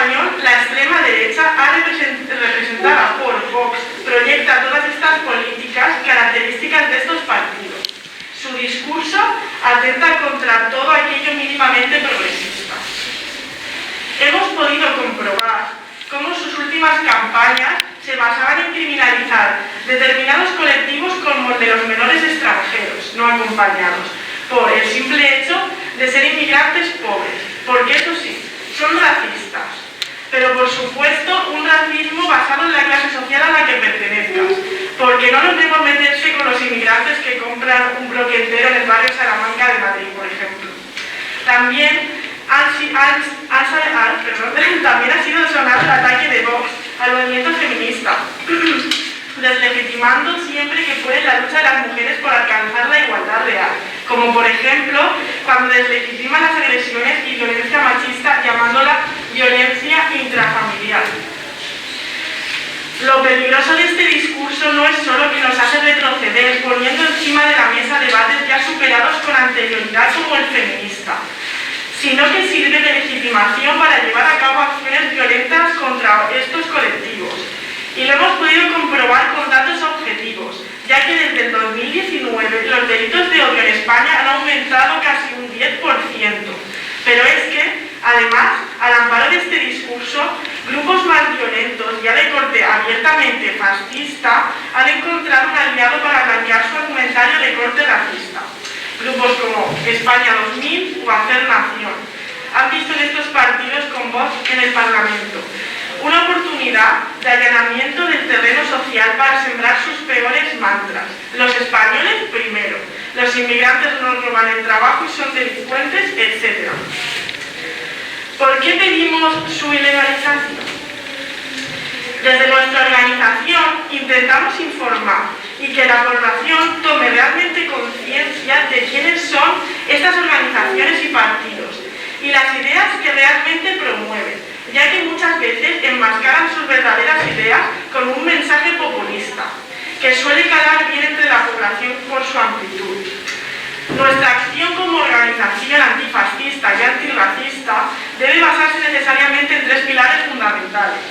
español, la extrema derecha, representada por Vox, proyecta todas estas políticas características de estos partidos. Su discurso atenta contra todo aquello mínimamente progresista. Hemos podido comprobar cómo sus últimas campañas se basaban en criminalizar determinados colectivos como el de los menores extranjeros no acompañados, por el simple hecho de ser inmigrantes pobres, porque eso sí, son racistas, pero por supuesto un racismo basado en la clase social a la que pertenezcas, porque no nos vemos meterse con los inmigrantes que compran un bloque entero en el barrio Salamanca de Madrid, por ejemplo. También también ha sido sonado el ataque de Vox al movimiento feminista, deslegitimando siempre que puede la lucha de las mujeres por alcanzar la igualdad real, como por ejemplo cuando deslegitima las agresiones y violencia machista llamándola violencia intrafamiliar. Lo peligroso de este discurso no es solo que nos hace retroceder poniendo encima de la mesa debates ya superados con anterioridad como el feminista, sino que sirve de legitimación para llevar a cabo acciones violentas contra estos colectivos. Y lo hemos podido comprobar con datos objetivos, ya que desde el 2019 los delitos de odio en España han aumentado casi un 10%. Pero es que, además, al amparo de este discurso, grupos más violentos, ya de corte abiertamente fascista, han encontrado un aliado para blanquear su argumentario de corte racista. Grupos como España 2000 o Hacer Nación han visto en estos partidos con voz en el Parlamento una oportunidad de allanamiento del terreno social para sembrar sus peores mantras. Los españoles primero, los inmigrantes nos roban el trabajo y son delincuentes, etc. ¿Por qué pedimos su ilegalización? Desde nuestra organización intentamos informar y que la población tome realmente conciencia de quiénes son estas organizaciones y partidos y las ideas que realmente promueven, ya que muchas veces enmascaran sus verdaderas ideas con un mensaje populista, que suele calar bien entre la población por su amplitud. Nuestra acción como organización antifascista y antirracista debe basarse necesariamente en tres pilares fundamentales: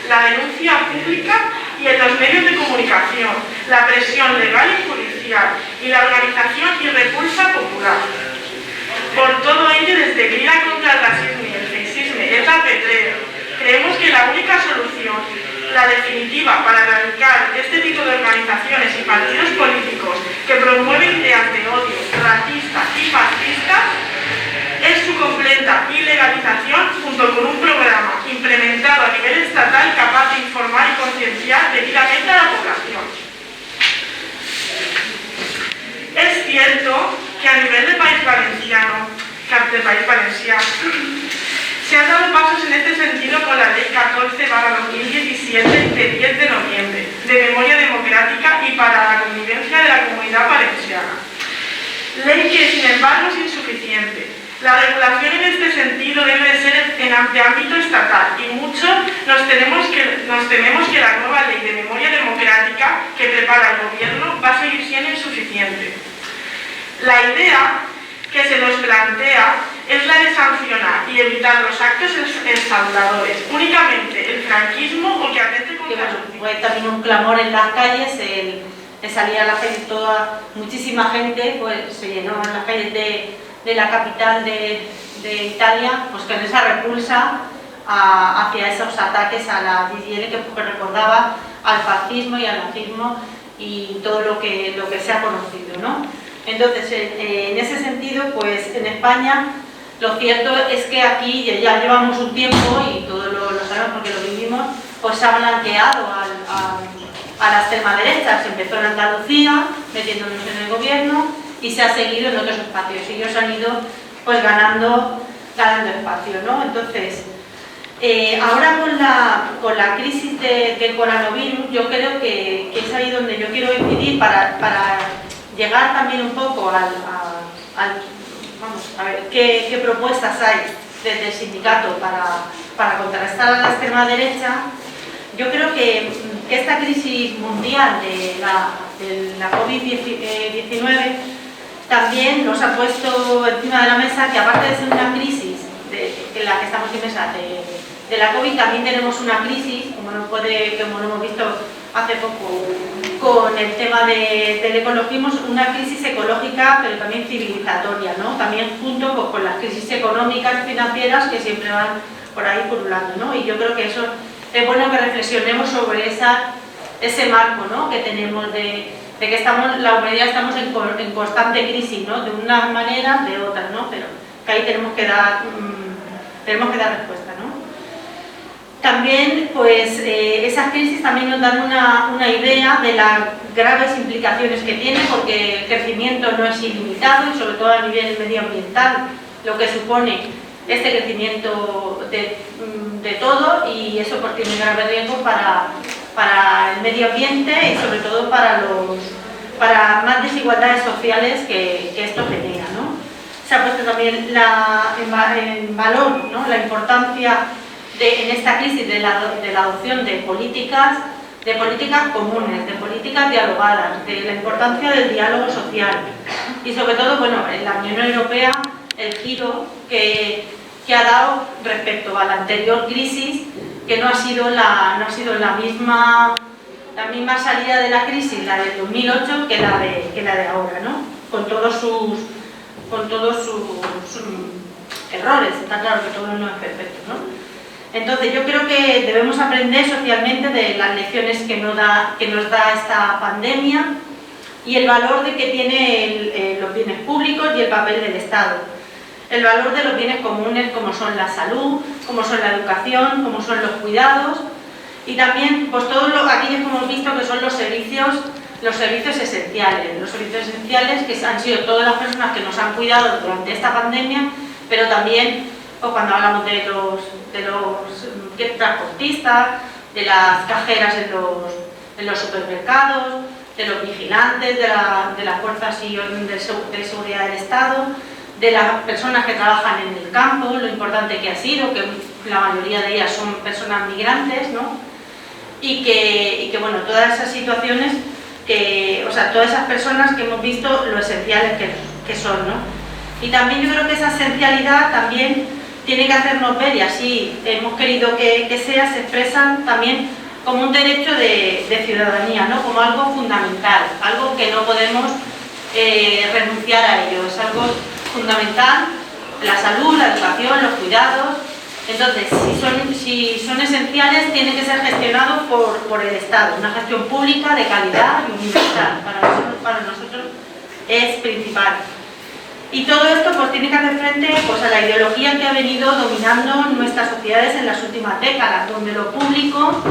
la denuncia pública y en los medios de comunicación, la presión legal y judicial y la organización y repulsa popular. Por todo ello, desde Grila contra el racismo y el sexismo y el tapetreo, creemos que la única solución, la definitiva para erradicar este tipo de organizaciones y partidos políticos que promueven ideas de odio, racistas y fascistas, es su completa ilegalización junto con un programa implementado a nivel estatal capaz de informar y concienciar debidamente a la población. Es cierto que a nivel del País Valenciano, se han dado pasos en este sentido con la Ley 14/2017 de 10 de noviembre de Memoria Democrática y para la Convivencia de la Comunidad Valenciana. Ley que, sin embargo, es insuficiente. La regulación en este sentido debe de ser de ámbito estatal y mucho nos tememos que la nueva Ley de Memoria Democrática que prepara el Gobierno va a seguir siendo insuficiente. La idea que se nos plantea es la de sancionar y evitar los actos ensambladores, únicamente el franquismo o que atente contra fue también un clamor en las calles, el salir a la calle muchísima gente, pues se llenó en las calles de la capital de Italia, pues con esa repulsa hacia esos ataques a la DDL que recordaba al fascismo y al nazismo y todo lo que se ha conocido, ¿no? Entonces, en ese sentido, pues en España lo cierto es que aquí ya llevamos un tiempo y todos lo sabemos porque lo vivimos, pues se ha blanqueado a la extrema derecha. Se empezó en Andalucía, metiéndonos en el gobierno, y se ha seguido en otros espacios. Y ellos han ido pues ganando espacio, ¿no? Entonces, ahora con la crisis del coronavirus, yo creo que es ahí donde yo quiero incidir para llegar también un poco vamos a ver qué propuestas hay desde el sindicato para contrarrestar a la extrema derecha. Yo creo que esta crisis mundial de la COVID-19 también nos ha puesto encima de la mesa que, aparte de ser una crisis que la que estamos inmersas de la COVID, también tenemos una crisis, como lo hemos visto hace poco con el tema del ecologismo, una crisis ecológica pero también civilizatoria, ¿no? También junto con las crisis económicas y financieras que siempre van por ahí pululando, ¿no? Y yo creo que eso es bueno que reflexionemos sobre ese marco, ¿no? Que tenemos de que la humanidad estamos en constante crisis, ¿no? De una manera, de otra, ¿no? Pero que ahí tenemos que dar respuesta, ¿no? También, pues, esas crisis también nos dan una idea de las graves implicaciones que tiene, porque el crecimiento no es ilimitado y sobre todo a nivel medioambiental, lo que supone este crecimiento de todo, y eso pues tiene graves riesgos para el medio ambiente y sobre todo para más desigualdades sociales que esto genera, ¿no? Se ha puesto también en valor, ¿no? La importancia en esta crisis de la adopción de políticas comunes, de políticas dialogadas, de la importancia del diálogo social y sobre todo, bueno, en la Unión Europea el giro que ha dado respecto a la anterior crisis, que no ha sido la misma salida de la crisis, la del 2008, que la de ahora, ¿no? Con todos sus errores, está claro que todo no es perfecto, ¿no? Entonces yo creo que debemos aprender socialmente de las lecciones que nos da esta pandemia y el valor que tiene los bienes públicos y el papel del Estado. El valor de los bienes comunes como son la salud, como son la educación, como son los cuidados y también pues todos aquellos que hemos visto que son los servicios esenciales que han sido todas las personas que nos han cuidado durante esta pandemia, pero también pues, cuando hablamos de los transportistas, de las cajeras en los supermercados, de los vigilantes, de las fuerzas y orden de seguridad del Estado, de las personas que trabajan en el campo, lo importante que ha sido, que la mayoría de ellas son personas migrantes, ¿no? Y que bueno, todas esas situaciones, todas esas personas que hemos visto lo esenciales que son, ¿no? Y también yo creo que esa esencialidad también tiene que hacernos ver, y así hemos querido que se expresan también como un derecho de ciudadanía, ¿no? Como algo fundamental, algo que no podemos renunciar a ello, es algo fundamental, la salud, la educación, los cuidados. Entonces, si son esenciales, tienen que ser gestionados por el Estado, una gestión pública de calidad y universal. Para nosotros es principal. Y todo esto pues tiene que hacer frente pues, a la ideología que ha venido dominando nuestras sociedades en las últimas décadas, donde lo público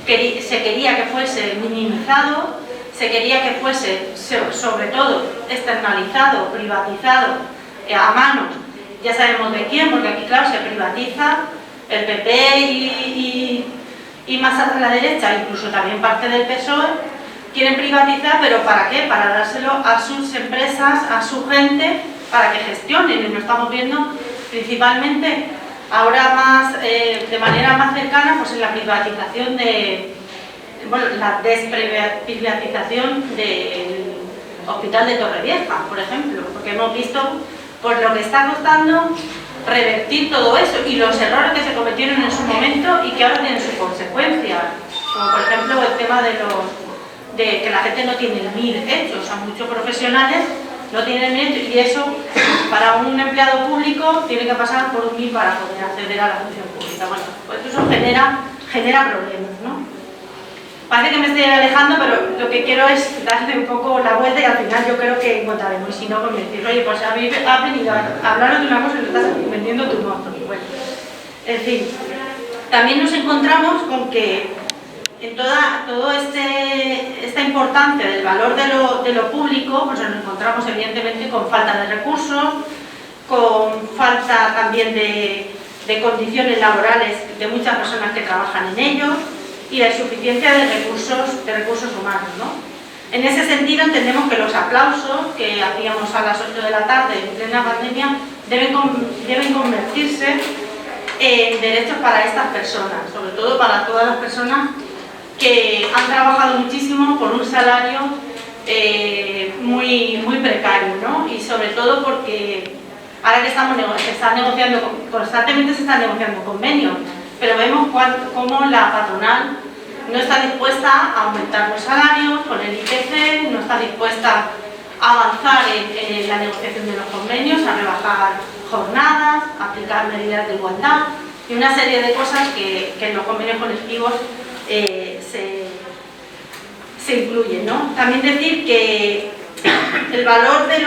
se quería que fuese minimizado, se quería que fuese sobre todo externalizado, privatizado, a manos, ya sabemos de quién, porque aquí claro se privatiza, el PP y más a la derecha, incluso también parte del PSOE, quieren privatizar, pero ¿para qué? Para dárselo a sus empresas, a su gente, para que gestionen, y lo estamos viendo principalmente ahora de manera más cercana, pues en la privatización la desprivatización del Hospital de Torrevieja, por ejemplo, porque hemos visto por lo que está costando revertir todo eso y los errores que se cometieron en su momento y que ahora tienen sus consecuencias, como por ejemplo el tema de que la gente no tiene el MIR hecho, o sea, muchos profesionales no tienen el MIR hecho, y eso para un empleado público tiene que pasar por un MIR para poder acceder a la función pública. Bueno, pues eso genera problemas, ¿no? Parece que me estoy alejando, pero lo que quiero es darle un poco la vuelta y al final yo creo que encontraremos. Y si no, pues me decís, oye, pues has venido a hablaros de una cosa y lo estás vendiendo tu moto. Bueno, en fin, también nos encontramos con que en toda esta importancia del valor de lo público, pues nos encontramos evidentemente con falta de recursos, con falta también de condiciones laborales de muchas personas que trabajan en ello, y la insuficiencia de recursos humanos, ¿no? En ese sentido entendemos que los aplausos que hacíamos a las 8 de la tarde en plena pandemia deben convertirse en derechos para estas personas, sobre todo para todas las personas que han trabajado muchísimo por un salario muy precario, ¿no? Y sobre todo porque Ahora que constantemente se están negociando convenios, pero vemos cómo la patronal no está dispuesta a aumentar los salarios con el IPC, no está dispuesta a avanzar en la negociación de los convenios, a rebajar jornadas, a aplicar medidas de igualdad y una serie de cosas que en los convenios colectivos se incluyen, ¿no? También decir que el valor del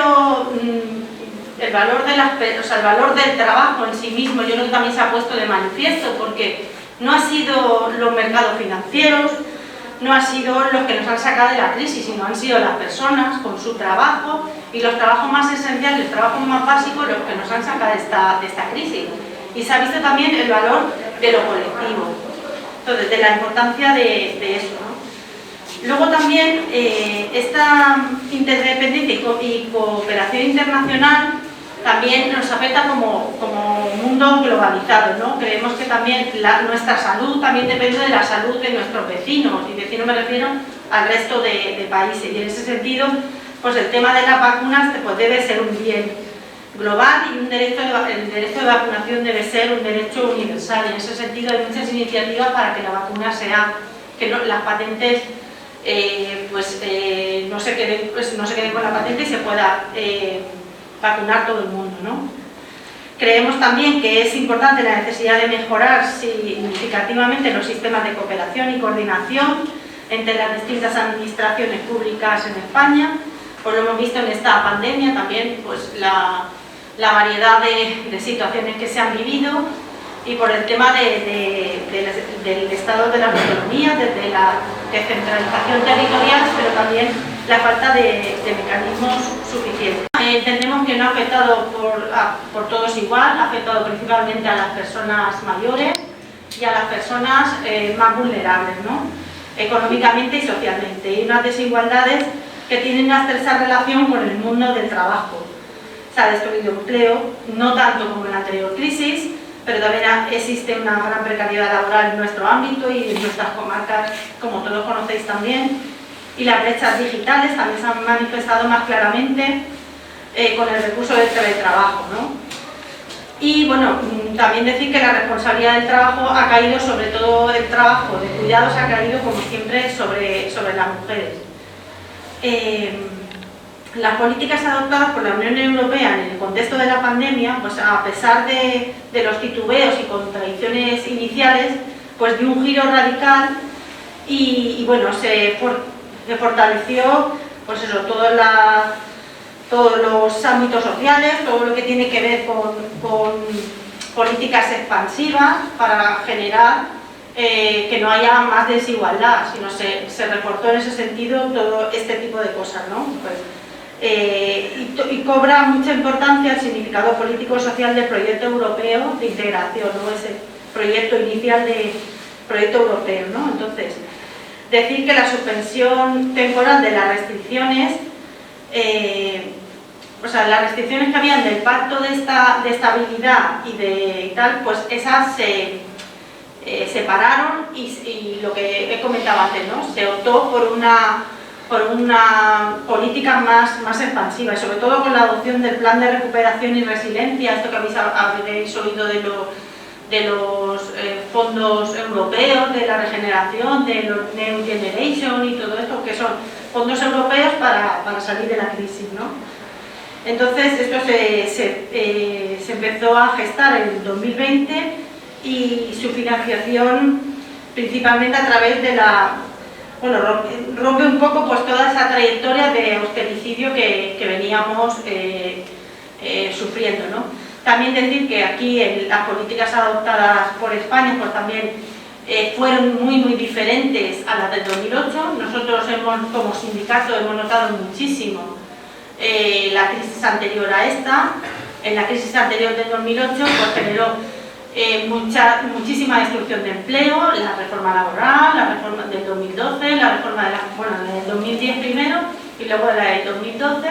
trabajo en sí mismo, yo creo que también se ha puesto de manifiesto, porque no ha sido los mercados financieros, no ha sido los que nos han sacado de la crisis, sino han sido las personas con su trabajo y los trabajos más esenciales, los trabajos más básicos, los que nos han sacado de esta crisis. Y se ha visto también el valor de lo colectivo, entonces, de la importancia de eso, ¿no? Luego también esta interdependencia y cooperación internacional también nos afecta como mundo globalizado, ¿no? Creemos que también nuestra salud también depende de la salud de nuestros vecinos, y vecinos me refiero al resto de países, y en ese sentido pues el tema de las vacunas pues debe ser un bien global y el derecho de vacunación debe ser un derecho universal, y en ese sentido hay muchas iniciativas para que la vacuna las patentes no se queden con la patente y se pueda vacunar todo el mundo, ¿no? Creemos también que es importante la necesidad de mejorar significativamente los sistemas de cooperación y coordinación entre las distintas administraciones públicas en España. Pues lo hemos visto en esta pandemia también, pues la variedad de situaciones que se han vivido, y por el tema del estado de las autonomías, desde la descentralización territorial, pero también la falta de mecanismos suficientes. Entendemos que no ha afectado por todos igual, ha afectado principalmente a las personas mayores y a las personas más vulnerables, ¿no? Económicamente y socialmente, y unas desigualdades que tienen una estrecha relación con el mundo del trabajo. Se ha destruido empleo, no tanto como en la anterior crisis, pero también existe una gran precariedad laboral en nuestro ámbito y en nuestras comarcas, como todos conocéis también, y las brechas digitales también se han manifestado más claramente con el recurso del teletrabajo, ¿no? Y bueno, también decir que la responsabilidad del trabajo ha caído, sobre todo el trabajo de cuidados ha caído como siempre sobre las mujeres. Las políticas adoptadas por la Unión Europea en el contexto de la pandemia, pues a pesar de los titubeos y contradicciones iniciales, pues dio un giro radical y bueno, se fortaleció pues eso, todos los ámbitos sociales, todo lo que tiene que ver con políticas expansivas para generar que no haya más desigualdad, sino se reforzó en ese sentido todo este tipo de cosas, ¿no? Pues, y cobra mucha importancia el significado político-social del proyecto europeo de integración, ¿no? Ese proyecto inicial de proyecto europeo, ¿no? Entonces, decir que la suspensión temporal de las restricciones, las restricciones que habían del pacto de estabilidad y tal, pues esas se pararon y lo que he comentado antes, ¿no? Se optó por una política más expansiva, y sobre todo con la adopción del plan de recuperación y resiliencia, esto que habréis oído de los fondos europeos, de la regeneración, de los Next Generation y todo esto, que son fondos europeos para salir de la crisis, ¿no? Entonces esto se empezó a gestar en el 2020 y su financiación principalmente a través de rompe un poco pues toda esa trayectoria de austericidio que veníamos sufriendo, ¿no? También decir que aquí las políticas adoptadas por España pues también fueron muy diferentes a las del 2008. Nosotros como sindicato hemos notado muchísimo la crisis anterior a esta. En la crisis anterior del 2008 pues generó muchísima destrucción de empleo, la reforma laboral, la reforma del 2012, la reforma del 2010 primero y luego la del 2012,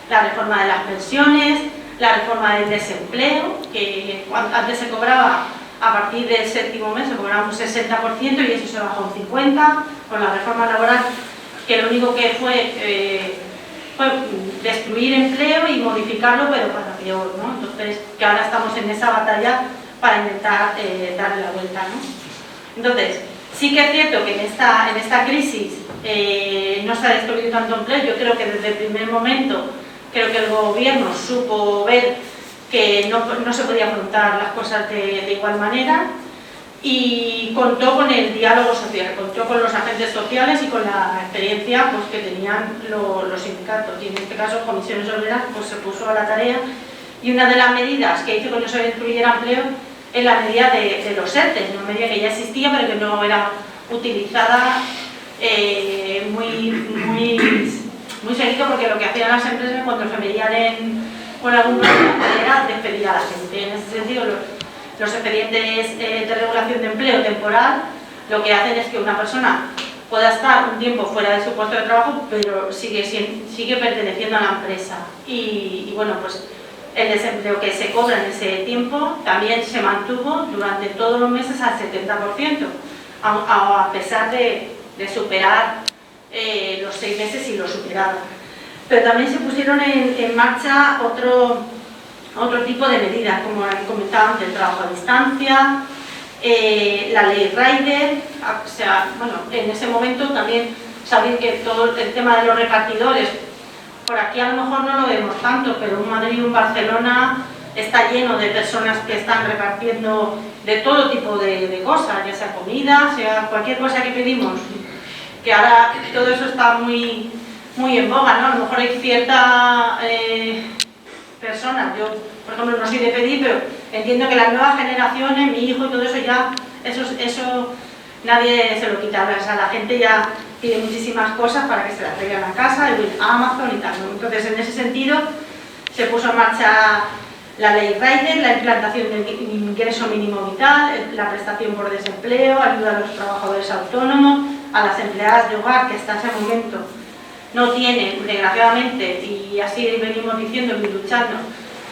la reforma de las pensiones, la reforma del desempleo, que antes se cobraba a partir del séptimo mes, se cobraba un 60% y eso se bajó a un 50%, con la reforma laboral, que lo único que fue fue destruir empleo y modificarlo, pero para peor, ¿no? Entonces, que ahora estamos en esa batalla para intentar darle la vuelta, ¿no? Entonces, sí que es cierto que en esta crisis no se ha destruido tanto empleo. Yo creo que desde el primer momento, creo que el gobierno supo ver que no se podía afrontar las cosas de igual manera, y contó con el diálogo social, contó con los agentes sociales y con la experiencia pues, que tenían los sindicatos, y en este caso Comisiones Obreras pues, se puso a la tarea, y una de las medidas que hizo que no se destruyera empleo es la medida de los ERTE, una medida que ya existía pero que no era utilizada muy seguido, porque lo que hacían las empresas cuando se veían con algún problema era despedir a la gente. En ese sentido, los expedientes de regulación de empleo temporal lo que hacen es que una persona pueda estar un tiempo fuera de su puesto de trabajo, pero sigue perteneciendo a la empresa. Y bueno, pues el desempleo que se cobra en ese tiempo también se mantuvo durante todos los meses al 70%, a pesar de superar los 6 meses y lo superaron. Pero también se pusieron en marcha otro tipo de medidas, como comentaba antes, el trabajo a distancia, la ley Rider. O sea, bueno, en ese momento también sabéis que todo el tema de los repartidores, por aquí a lo mejor no lo vemos tanto, pero en Madrid o en Barcelona está lleno de personas que están repartiendo de todo tipo de cosas, ya sea comida, sea cualquier cosa que pedimos, que ahora todo eso está muy en boga, ¿no? A lo mejor hay cierta personas, yo por ejemplo no soy de pedir, pero entiendo que las nuevas generaciones, mi hijo y todo eso ya, eso nadie se lo quita, o sea, la gente ya pide muchísimas cosas para que se las traigan a casa, a Amazon y tal, ¿no? Entonces en ese sentido se puso en marcha la ley Rider, la implantación del ingreso mínimo vital, la prestación por desempleo, ayuda a los trabajadores autónomos, a las empleadas de hogar que hasta ese momento no tienen, desgraciadamente, y así venimos diciendo y luchando,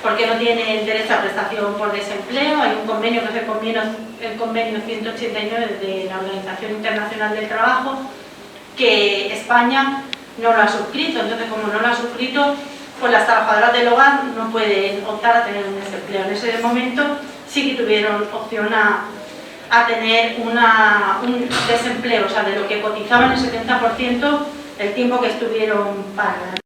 porque no tienen derecho a prestación por desempleo. Hay un convenio que es el convenio 189 de la Organización Internacional del Trabajo, que España no lo ha suscrito. Entonces, como no lo ha suscrito, pues las trabajadoras del hogar no pueden optar a tener un desempleo. En ese momento sí que tuvieron opción a tener un desempleo, o sea, de lo que cotizaban el 70%, el tiempo que estuvieron paradas.